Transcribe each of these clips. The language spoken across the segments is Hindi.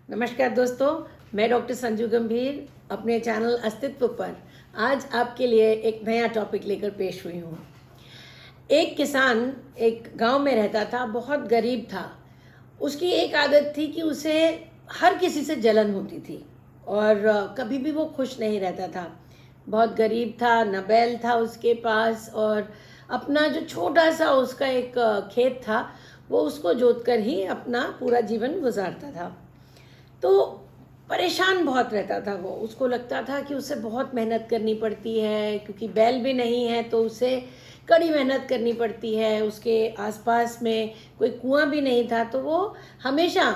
नमस्कार दोस्तों, मैं डॉक्टर संजू गंभीर अपने चैनल अस्तित्व पर आज आपके लिए एक नया टॉपिक लेकर पेश हुई हूँ। एक किसान एक गांव में रहता था, बहुत गरीब था। उसकी एक आदत थी कि उसे हर किसी से जलन होती थी और कभी भी वो खुश नहीं रहता था। बहुत गरीब था, न बैल था उसके पास और अपना जो छोटा सा उसका एक खेत था वो उसको जोतकर ही अपना पूरा जीवन गुजारता था। तो परेशान बहुत रहता था वो। उसको लगता था कि उसे बहुत मेहनत करनी पड़ती है, क्योंकि बैल भी नहीं है तो उसे कड़ी मेहनत करनी पड़ती है। उसके आसपास में कोई कुआं भी नहीं था, तो वो हमेशा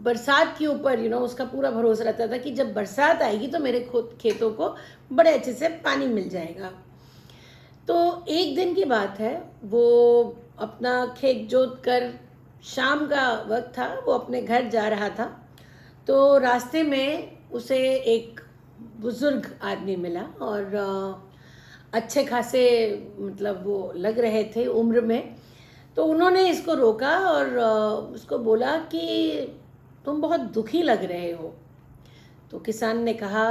बरसात के ऊपर उसका पूरा भरोसा रहता था कि जब बरसात आएगी तो मेरे खुद खेतों को बड़े अच्छे से पानी मिल जाएगा। तो एक दिन की बात है, वो अपना खेत जोत कर शाम का वक्त था, वो अपने घर जा रहा था। तो रास्ते में उसे एक बुजुर्ग आदमी मिला और अच्छे खासे मतलब वो लग रहे थे उम्र में। तो उन्होंने इसको रोका और उसको बोला कि तुम बहुत दुखी लग रहे हो। तो किसान ने कहा,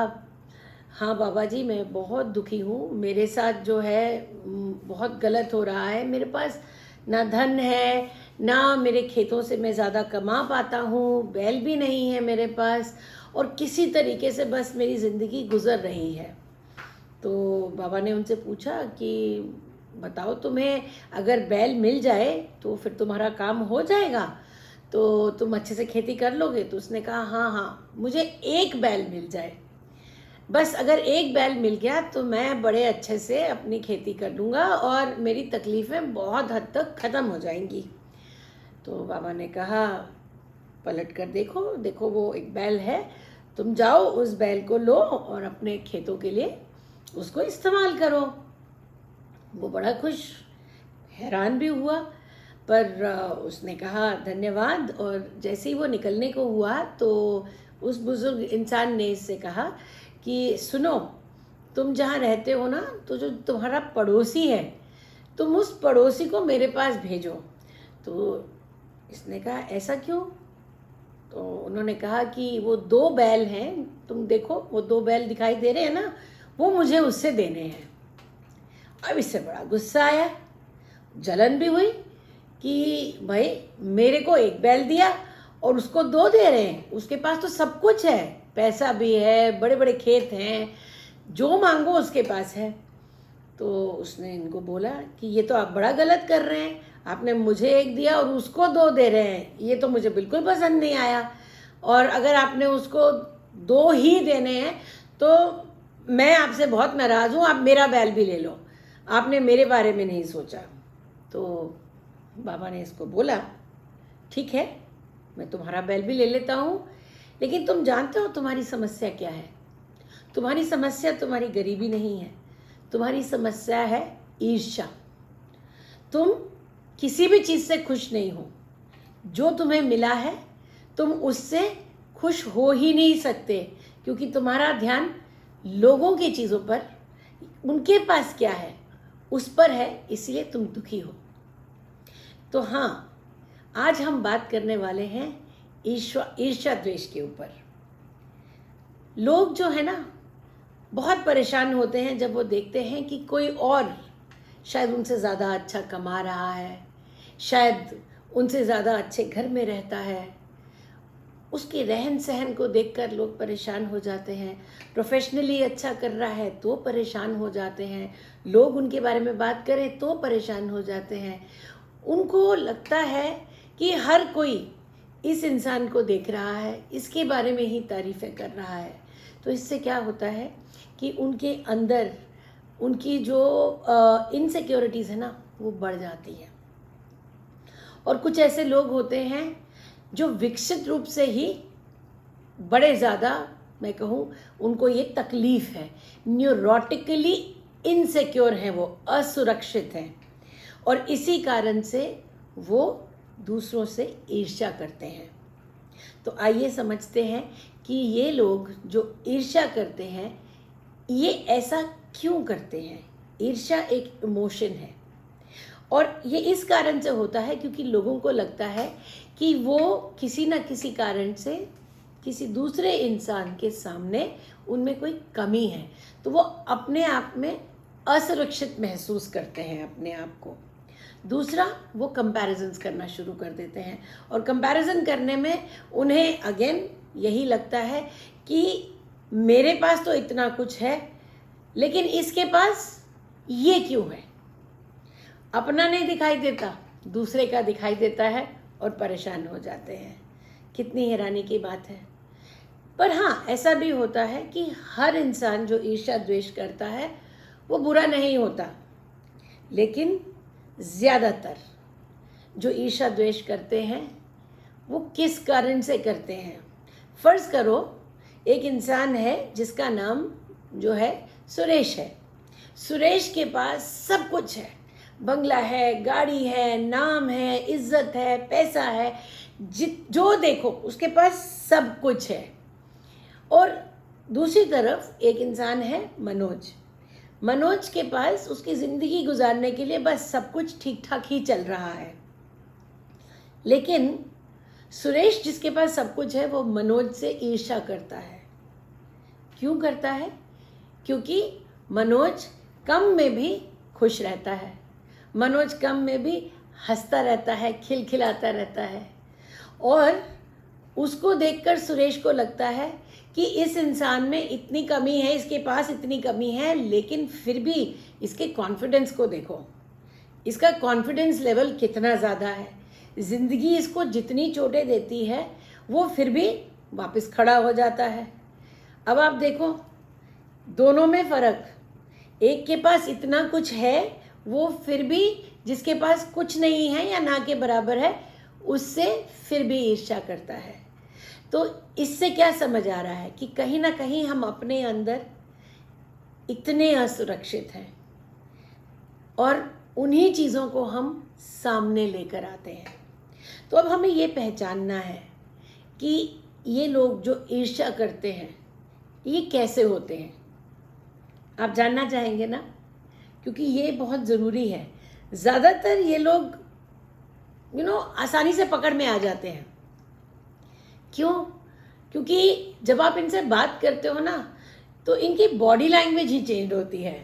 हाँ बाबा जी, मैं बहुत दुखी हूँ। मेरे साथ जो है बहुत गलत हो रहा है। मेरे पास ना धन है, ना मेरे खेतों से मैं ज़्यादा कमा पाता हूँ, बैल भी नहीं है मेरे पास, और किसी तरीके से बस मेरी ज़िंदगी गुजर रही है। तो बाबा ने उनसे पूछा कि बताओ, तुम्हें अगर बैल मिल जाए तो फिर तुम्हारा काम हो जाएगा, तो तुम अच्छे से खेती कर लोगे? तो उसने कहा, हाँ हाँ, मुझे एक बैल मिल जाए, बस अगर एक बैल मिल गया तो मैं बड़े अच्छे से अपनी खेती कर लूँगा और मेरी तकलीफ़ें बहुत हद तक ख़त्म हो जाएंगी। तो बाबा ने कहा, पलट कर देखो देखो, वो एक बैल है, तुम जाओ उस बैल को लो और अपने खेतों के लिए उसको इस्तेमाल करो। वो बड़ा खुश, हैरान भी हुआ, पर उसने कहा धन्यवाद। और जैसे ही वो निकलने को हुआ तो उस बुज़ुर्ग इंसान ने इससे कहा कि सुनो, तुम जहाँ रहते हो ना, तो जो तुम्हारा पड़ोसी है, तुम उस पड़ोसी को मेरे पास भेजो। तो इसने कहा, ऐसा क्यों? तो उन्होंने कहा कि वो दो बैल हैं, तुम देखो वो दो बैल दिखाई दे रहे हैं ना, वो मुझे उससे देने हैं। अब इससे बड़ा गुस्सा आया, जलन भी हुई कि भाई मेरे को एक बैल दिया और उसको दो दे रहे हैं। उसके पास तो सब कुछ है, पैसा भी है, बड़े बड़े खेत हैं, जो मांगो उसके पास है। तो उसने इनको बोला कि ये तो आप बड़ा गलत कर रहे हैं, आपने मुझे एक दिया और उसको दो दे रहे हैं, ये तो मुझे बिल्कुल पसंद नहीं आया। और अगर आपने उसको दो ही देने हैं तो मैं आपसे बहुत नाराज़ हूँ, आप मेरा बैल भी ले लो, आपने मेरे बारे में नहीं सोचा। तो बाबा ने इसको बोला, ठीक है, मैं तुम्हारा बैल भी ले लेता हूँ, लेकिन तुम जानते हो तुम्हारी समस्या क्या है? तुम्हारी समस्या तुम्हारी गरीबी नहीं है, तुम्हारी समस्या है ईर्ष्या। तुम किसी भी चीज़ से खुश नहीं हो। जो तुम्हें मिला है तुम उससे खुश हो ही नहीं सकते, क्योंकि तुम्हारा ध्यान लोगों की चीज़ों पर, उनके पास क्या है उस पर है, इसलिए तुम दुखी हो। तो हाँ, आज हम बात करने वाले हैं ईर्ष्या द्वेष के ऊपर। लोग जो है ना, बहुत परेशान होते हैं जब वो देखते हैं कि कोई और शायद उनसे ज़्यादा अच्छा कमा रहा है, शायद उनसे ज़्यादा अच्छे घर में रहता है। उसके रहन सहन को देखकर लोग परेशान हो जाते हैं। प्रोफेशनली अच्छा कर रहा है तो परेशान हो जाते हैं, लोग उनके बारे में बात करें तो परेशान हो जाते हैं। उनको लगता है कि हर कोई इस इंसान को देख रहा है, इसके बारे में ही तारीफ़ें कर रहा है। तो इससे क्या होता है कि उनके अंदर उनकी जो इनसिक्योरिटीज़ है ना, वो बढ़ जाती है। और कुछ ऐसे लोग होते हैं जो विकसित रूप से ही बड़े ज़्यादा, मैं कहूँ, उनको ये तकलीफ़ है, न्यूरोटिकली इनसिक्योर हैं, वो असुरक्षित हैं, और इसी कारण से वो दूसरों से ईर्ष्या करते हैं। तो आइए समझते हैं कि ये लोग जो ईर्ष्या करते हैं, ये ऐसा क्यों करते हैं। ईर्ष्या एक इमोशन है और ये इस कारण से होता है क्योंकि लोगों को लगता है कि वो किसी न किसी कारण से किसी दूसरे इंसान के सामने उनमें कोई कमी है तो वो अपने आप में असुरक्षित महसूस करते हैं अपने आप को। दूसरा, वो कंपैरिजन्स करना शुरू कर देते हैं और कंपैरिजन करने में उन्हें अगेन यही लगता है कि मेरे पास तो इतना कुछ है लेकिन इसके पास ये क्यों है। अपना नहीं दिखाई देता, दूसरे का दिखाई देता है और परेशान हो जाते हैं। कितनी हैरानी की बात है। पर हाँ, ऐसा भी होता है कि हर इंसान जो ईर्ष्या द्वेष करता है वो बुरा नहीं होता, लेकिन ज़्यादातर जो ईर्ष्या द्वेष करते हैं वो किस कारण से करते हैं। फ़र्ज़ करो एक इंसान है जिसका नाम जो है सुरेश है। सुरेश के पास सब कुछ है, बंगला है, गाड़ी है, नाम है, इज्जत है, पैसा है, जो देखो उसके पास सब कुछ है। और दूसरी तरफ एक इंसान है मनोज। मनोज के पास उसकी ज़िंदगी गुजारने के लिए बस सब कुछ ठीक ठाक ही चल रहा है। लेकिन सुरेश जिसके पास सब कुछ है वो मनोज से ईर्ष्या करता है। क्यों करता है? क्योंकि मनोज कम में भी खुश रहता है, मनोज कम में भी हंसता रहता है, खिलखिलाता रहता है। और उसको देखकर सुरेश को लगता है कि इस इंसान में इतनी कमी है, इसके पास इतनी कमी है, लेकिन फिर भी इसके कॉन्फिडेंस को देखो, इसका कॉन्फिडेंस लेवल कितना ज़्यादा है। ज़िंदगी इसको जितनी चोटें देती है वो फिर भी वापस खड़ा हो जाता है। अब आप देखो दोनों में फ़र्क, एक के पास इतना कुछ है वो फिर भी जिसके पास कुछ नहीं है या ना के बराबर है उससे फिर भी ईर्ष्या करता है। तो इससे क्या समझ आ रहा है कि कहीं ना कहीं हम अपने अंदर इतने असुरक्षित हैं और उन्हीं चीज़ों को हम सामने लेकर आते हैं। तो अब हमें ये पहचानना है कि ये लोग जो ईर्ष्या करते हैं ये कैसे होते हैं। आप जानना चाहेंगे ना, क्योंकि ये बहुत ज़रूरी है। ज़्यादातर ये लोग आसानी से पकड़ में आ जाते हैं। क्यों? क्योंकि जब आप इनसे बात करते हो ना तो इनकी बॉडी लैंग्वेज ही चेंज होती है।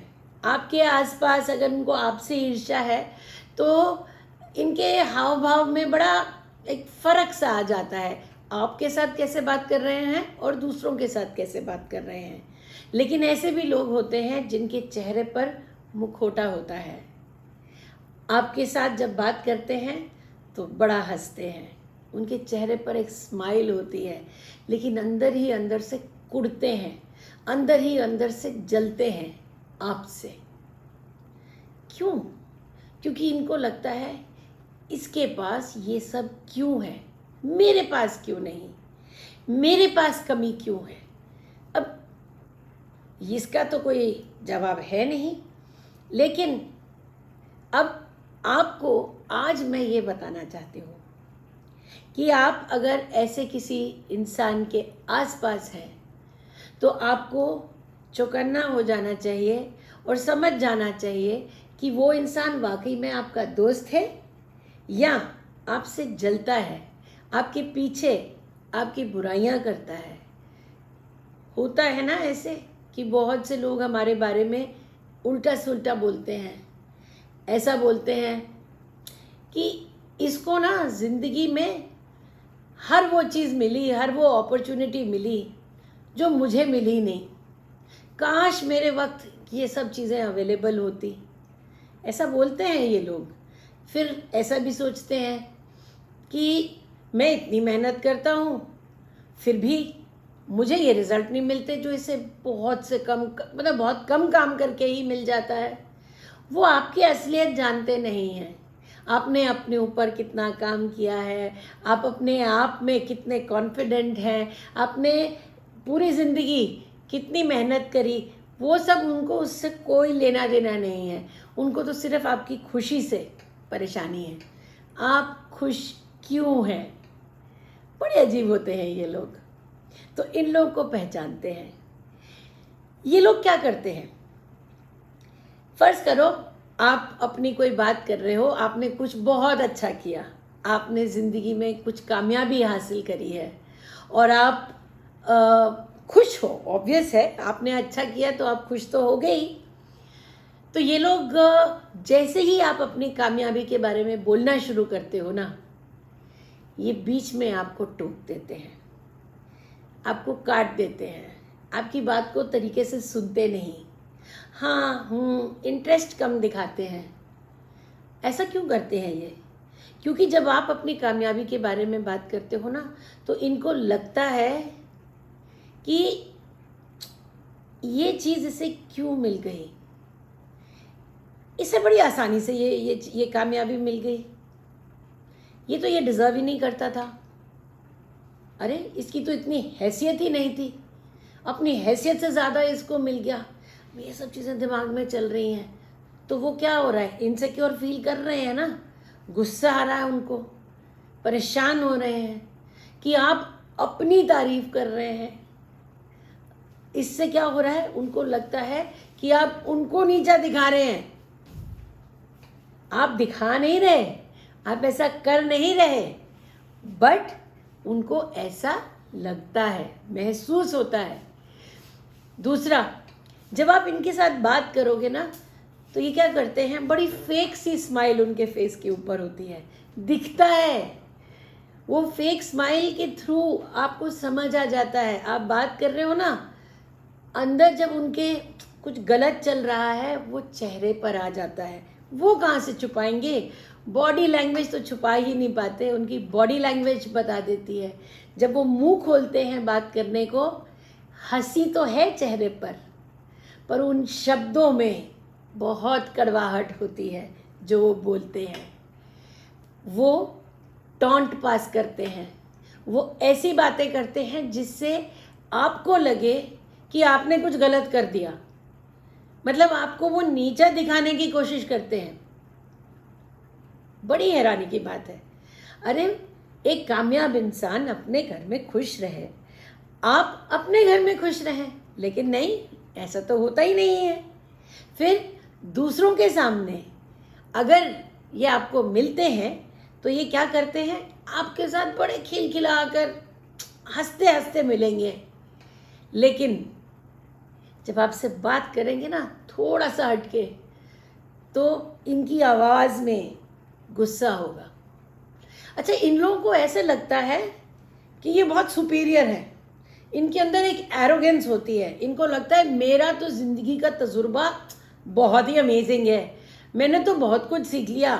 आपके आसपास अगर उनको आपसे ईर्ष्या है तो इनके हाव भाव में बड़ा एक फ़र्क सा आ जाता है। आपके साथ कैसे बात कर रहे हैं और दूसरों के साथ कैसे बात कर रहे हैं। लेकिन ऐसे भी लोग होते हैं जिनके चेहरे पर मुखौटा होता है। आपके साथ जब बात करते हैं तो बड़ा हंसते हैं, उनके चेहरे पर एक स्माइल होती है, लेकिन अंदर ही अंदर से कुढ़ते हैं, अंदर ही अंदर से जलते हैं आपसे। क्यों? क्योंकि इनको लगता है इसके पास ये सब क्यों है, मेरे पास क्यों नहीं, मेरे पास कमी क्यों है। अब इसका तो कोई जवाब है नहीं, लेकिन अब आपको आज मैं ये बताना चाहती हूँ कि आप अगर ऐसे किसी इंसान के आसपास हैं तो आपको चौकन्ना हो जाना चाहिए और समझ जाना चाहिए कि वो इंसान वाकई में आपका दोस्त है या आपसे जलता है, आपके पीछे आपकी बुराइयां करता है। होता है ना ऐसे कि बहुत से लोग हमारे बारे में उल्टा सुल्टा बोलते हैं। ऐसा बोलते हैं कि इसको ना ज़िंदगी में हर वो चीज़ मिली, हर वो अपॉर्चुनिटी मिली जो मुझे मिली नहीं, काश मेरे वक्त ये सब चीज़ें अवेलेबल होती। ऐसा बोलते हैं ये लोग। फिर ऐसा भी सोचते हैं कि मैं इतनी मेहनत करता हूँ फिर भी मुझे ये रिज़ल्ट नहीं मिलते जो इसे बहुत से कम, मतलब बहुत कम काम करके ही मिल जाता है। वो आपकी असलियत जानते नहीं हैं। आपने अपने ऊपर कितना काम किया है, आप अपने आप में कितने कॉन्फिडेंट हैं, आपने पूरी ज़िंदगी कितनी मेहनत करी, वो सब उनको उससे कोई लेना देना नहीं है। उनको तो सिर्फ आपकी खुशी से परेशानी है। आप खुश क्यों हैं? बड़े अजीब होते हैं ये लोग। तो इन लोग को पहचानते हैं। ये लोग क्या करते हैं? फ़र्ज़ करो आप अपनी कोई बात कर रहे हो, आपने कुछ बहुत अच्छा किया, आपने ज़िंदगी में कुछ कामयाबी हासिल करी है और आप खुश हो, ऑब्वियस है, आपने अच्छा किया तो आप खुश तो हो गए ही। तो ये लोग जैसे ही आप अपनी कामयाबी के बारे में बोलना शुरू करते हो ना, ये बीच में आपको टोक देते हैं, आपको काट देते हैं, आपकी बात को तरीके से सुनते नहीं, हाँ इंटरेस्ट कम दिखाते हैं। ऐसा क्यों करते हैं ये? क्योंकि जब आप अपनी कामयाबी के बारे में बात करते हो ना, तो इनको लगता है कि ये चीज़ इसे क्यों मिल गई, इसे बड़ी आसानी से ये कामयाबी मिल गई, तो ये डिज़र्व ही नहीं करता था, अरे इसकी तो इतनी हैसियत ही नहीं थी, अपनी हैसियत से ज़्यादा इसको मिल गया। ये सब चीज़ें दिमाग में चल रही हैं, तो वो क्या हो रहा है, इनसिक्योर फील कर रहे हैं ना, गुस्सा आ रहा है उनको, परेशान हो रहे हैं कि आप अपनी तारीफ कर रहे हैं। इससे क्या हो रहा है, उनको लगता है कि आप उनको नीचा दिखा रहे हैं। आप दिखा नहीं रहे, आप ऐसा कर नहीं रहे, बट उनको ऐसा लगता है, महसूस होता है। दूसरा, जब आप इनके साथ बात करोगे ना, तो ये क्या करते हैं, बड़ी फेक सी स्माइल उनके फेस के ऊपर होती है, दिखता है। वो फेक स्माइल के थ्रू आपको समझ आ जाता है, आप बात कर रहे हो ना, अंदर जब उनके कुछ गलत चल रहा है वो चेहरे पर आ जाता है। वो कहाँ से छुपाएंगे, बॉडी लैंग्वेज तो छुपा ही नहीं पाते, उनकी बॉडी लैंग्वेज बता देती है। जब वो मुंह खोलते हैं बात करने को, हंसी तो है चेहरे पर उन शब्दों में बहुत कड़वाहट होती है जो वो बोलते हैं। वो टॉन्ट पास करते हैं, वो ऐसी बातें करते हैं जिससे आपको लगे कि आपने कुछ गलत कर दिया, मतलब आपको वो नीचा दिखाने की कोशिश करते हैं। बड़ी हैरानी की बात है। अरे एक कामयाब इंसान अपने घर में खुश रहे, आप अपने घर में खुश रहें, लेकिन नहीं, ऐसा तो होता ही नहीं है। फिर दूसरों के सामने अगर ये आपको मिलते हैं तो ये क्या करते हैं, आपके साथ बड़े खिलखिलाकर हंसते हंसते मिलेंगे, लेकिन जब आपसे बात करेंगे ना थोड़ा सा हटके, तो इनकी आवाज़ में गुस्सा होगा। अच्छा, इन लोगों को ऐसे लगता है कि ये बहुत सुपीरियर है, इनके अंदर एक एरोगेंस होती है, इनको लगता है मेरा तो ज़िंदगी का तजुर्बा बहुत ही अमेजिंग है, मैंने तो बहुत कुछ सीख लिया,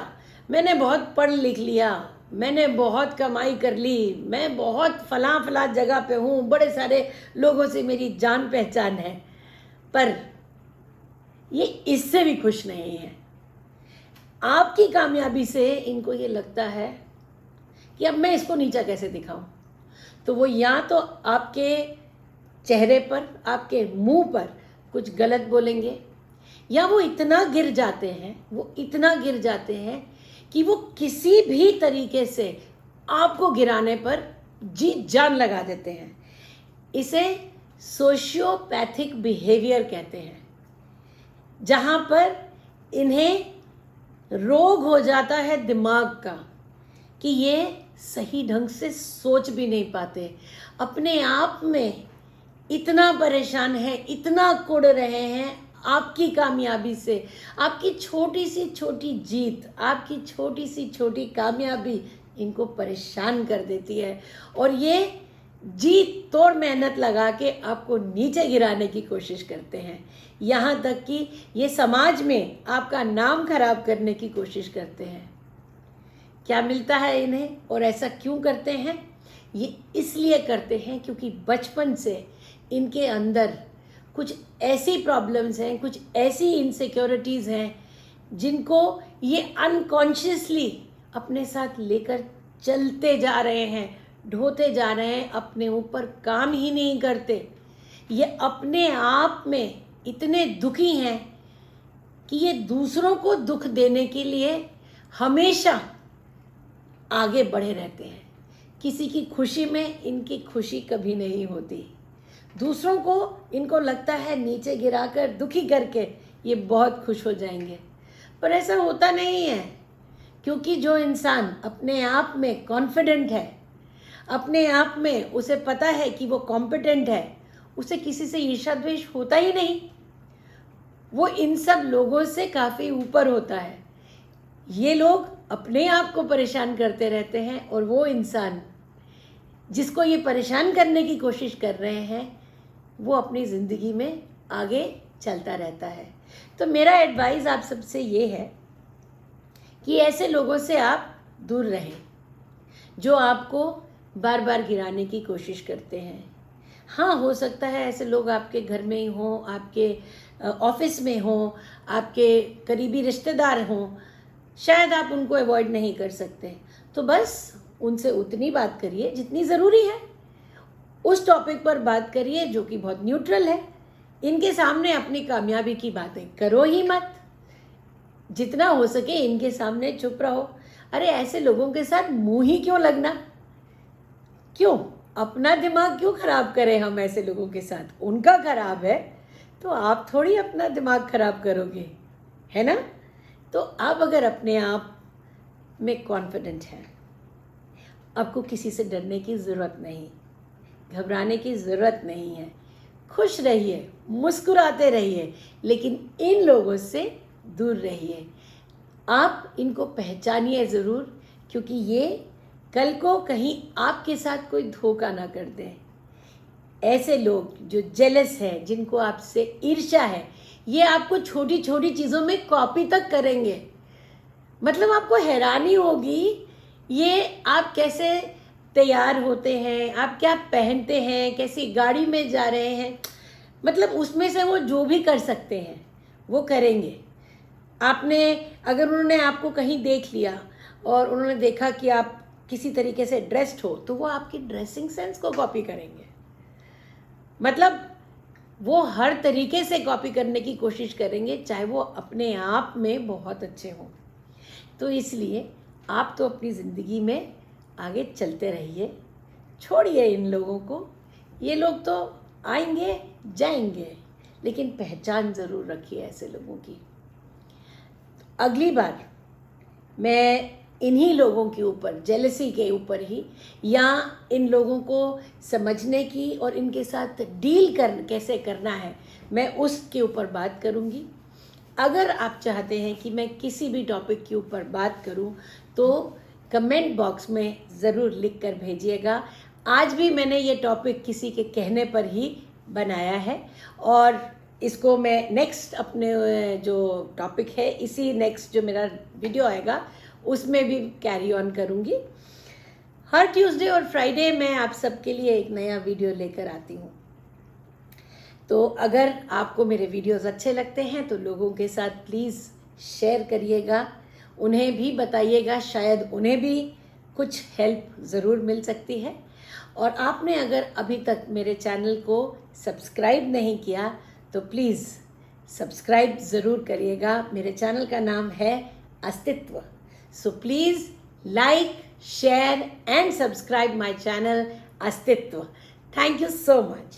मैंने बहुत पढ़ लिख लिया, मैंने बहुत कमाई कर ली, मैं बहुत फलां जगह पे हूँ, बड़े सारे लोगों से मेरी जान पहचान है। पर ये इससे भी खुश नहीं है। आपकी कामयाबी से इनको ये लगता है कि अब मैं इसको नीचा कैसे दिखाऊं, तो वो या तो आपके चेहरे पर, आपके मुंह पर कुछ गलत बोलेंगे, या वो इतना गिर जाते हैं कि वो किसी भी तरीके से आपको गिराने पर जी जान लगा देते हैं। इसे सोशियोपैथिक बिहेवियर कहते हैं, जहाँ पर इन्हें रोग हो जाता है दिमाग का कि ये सही ढंग से सोच भी नहीं पाते, अपने आप में इतना परेशान है, इतना कुढ़ रहे हैं आपकी कामयाबी से। आपकी छोटी सी छोटी जीत, आपकी छोटी सी छोटी कामयाबी इनको परेशान कर देती है, और ये जीत तोड़ मेहनत लगा के आपको नीचे गिराने की कोशिश करते हैं। यहाँ तक कि ये समाज में आपका नाम खराब करने की कोशिश करते हैं। क्या मिलता है इन्हें, और ऐसा क्यों करते हैं? ये इसलिए करते हैं क्योंकि बचपन से इनके अंदर कुछ ऐसी प्रॉब्लम्स हैं, कुछ ऐसी इनसिक्योरिटीज़ हैं जिनको ये अनकॉन्शियसली अपने साथ लेकर चलते जा रहे हैं, ढोते जा रहे हैं, अपने ऊपर काम ही नहीं करते। ये अपने आप में इतने दुखी हैं कि ये दूसरों को दुख देने के लिए हमेशा आगे बढ़े रहते हैं। किसी की खुशी में इनकी खुशी कभी नहीं होती। दूसरों को इनको लगता है नीचे गिराकर, दुखी करके ये बहुत खुश हो जाएंगे, पर ऐसा होता नहीं है। क्योंकि जो इंसान अपने आप में कॉन्फिडेंट है, अपने आप में उसे पता है कि वो कॉम्पिटेंट है, उसे किसी से ईर्ष्या द्वेष होता ही नहीं। वो इन सब लोगों से काफ़ी ऊपर होता है। ये लोग अपने आप को परेशान करते रहते हैं और वो इंसान जिसको ये परेशान करने की कोशिश कर रहे हैं वो अपनी ज़िंदगी में आगे चलता रहता है। तो मेरा एडवाइस आप सबसे ये है कि ऐसे लोगों से आप दूर रहें जो आपको बार बार गिराने की कोशिश करते हैं। हाँ, हो सकता है ऐसे लोग आपके घर में ही हों, आपके ऑफिस में हों, आपके करीबी रिश्तेदार हों, शायद आप उनको अवॉइड नहीं कर सकते, तो बस उनसे उतनी बात करिए जितनी ज़रूरी है। उस टॉपिक पर बात करिए जो कि बहुत न्यूट्रल है। इनके सामने अपनी कामयाबी की बातें करो ही मत। जितना हो सके इनके सामने चुप रहो। अरे ऐसे लोगों के साथ मुंह ही क्यों लगना? क्यों अपना दिमाग क्यों खराब करें हम ऐसे लोगों के साथ? उनका खराब है तो आप थोड़ी अपना दिमाग खराब करोगे, है ना? तो आप अगर अपने आप में कॉन्फिडेंट हैं, आपको किसी से डरने की ज़रूरत नहीं, घबराने की ज़रूरत नहीं है। खुश रहिए, मुस्कुराते रहिए, लेकिन इन लोगों से दूर रहिए। आप इनको पहचानिए ज़रूर, क्योंकि ये कल को कहीं आपके साथ कोई धोखा ना कर दें। ऐसे लोग जो जेलस हैं, जिनको आपसे ईर्ष्या है, ये आपको छोटी छोटी चीज़ों में कॉपी तक करेंगे। मतलब आपको हैरानी होगी ये आप कैसे तैयार होते हैं, आप क्या पहनते हैं, कैसी गाड़ी में जा रहे हैं, मतलब उसमें से वो जो भी कर सकते हैं वो करेंगे। आपने अगर उन्होंने आपको कहीं देख लिया और उन्होंने देखा कि आप किसी तरीके से ड्रेस्ड हो, तो वो आपकी ड्रेसिंग सेंस को कॉपी करेंगे। मतलब वो हर तरीके से कॉपी करने की कोशिश करेंगे, चाहे वो अपने आप में बहुत अच्छे हों। तो इसलिए आप तो अपनी ज़िंदगी में आगे चलते रहिए, छोड़िए इन लोगों को। ये लोग तो आएंगे जाएंगे, लेकिन पहचान ज़रूर रखिए ऐसे लोगों की। अगली बार मैं इन्हीं लोगों के ऊपर, जेलसी के ऊपर ही, या इन लोगों को समझने की और इनके साथ डील कैसे करना है, मैं उसके ऊपर बात करूँगी। अगर आप चाहते हैं कि मैं किसी भी टॉपिक के ऊपर बात करूं, तो कमेंट बॉक्स में ज़रूर लिख कर भेजिएगा। आज भी मैंने ये टॉपिक किसी के कहने पर ही बनाया है और इसको मैं नेक्स्ट अपने जो टॉपिक है, इसी नेक्स्ट जो मेरा वीडियो आएगा उसमें भी कैरी ऑन करूँगी। हर ट्यूसडे और फ्राइडे मैं आप सबके लिए एक नया वीडियो लेकर आती हूँ। तो अगर आपको मेरे वीडियोस अच्छे लगते हैं तो लोगों के साथ प्लीज़ शेयर करिएगा, उन्हें भी बताइएगा, शायद उन्हें भी कुछ हेल्प ज़रूर मिल सकती है। और आपने अगर अभी तक मेरे चैनल को सब्सक्राइब नहीं किया तो प्लीज़ सब्सक्राइब ज़रूर करिएगा। मेरे चैनल का नाम है Astitva. So please like, share and subscribe my channel Astitva. Thank you so much.